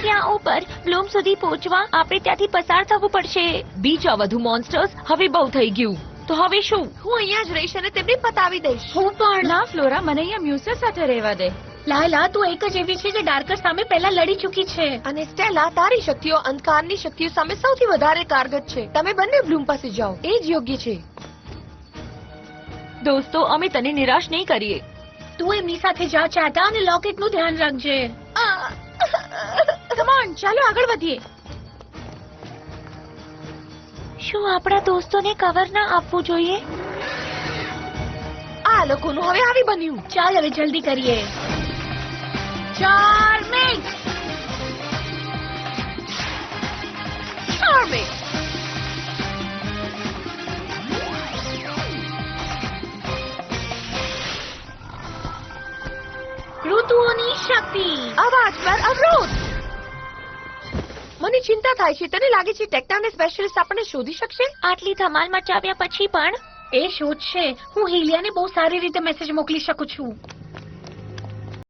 ત્યાં ઉપર બ્લૂમ સુધી પહોંચવા આપણે ત્યાંથી પસાર થવું પડશે. બીજા વધુ મોન્સ્ટર્સ હવે બહુ થઈ ગયું. તો હવે શું? હું અહીંયા જ રહીશ અને તેમને પતાવી દઈશ. હું પણ. ના ફ્લોરા, મને અહીંયા મ્યુસર સાથે રહેવા દે. લાયલા, તું એક જ એવી છે જે ડાર્કર સામે પહેલા લડી ચૂકી છે. અને સ્ટેલા, તારી શક્તિઓ અંધકારની શક્તિઓ સામે સૌથી વધારે કારગત છે. તમે બંને બ્લૂમ પાસે જાઓ, એ જ યોગ્ય છે. દોસ્તો, અમે તને નિરાશ નહીં કરીએ. તું એમની સાથે જા ચાટા, અને લોકેટનું ધ્યાન રાખજે. કમ ઓન, ચાલો આગળ વધીએ. શું આપણા દોસ્તોને કવર ના આપવું જોઈએ? આ લોકોનું હવે આવી બન્યું. ચાલ હવે જલ્દી કરીએ. ચાર્મિંગ! ચાર્મિંગ! ઋતુઓની શક્તિ. અવાજ પર અવરોધ. મને ચિંતા થાય છે. તને લાગે છે ટેક્ટાને સ્પેશિયલિસ્ટ આપણને શોધી શકશે? આટલી ધમાલ મચાવ્યા પછી પણ એ શોધશે. હું હિલિયાને બહુ સારી રીતે મેસેજ મોકલી શકું છું.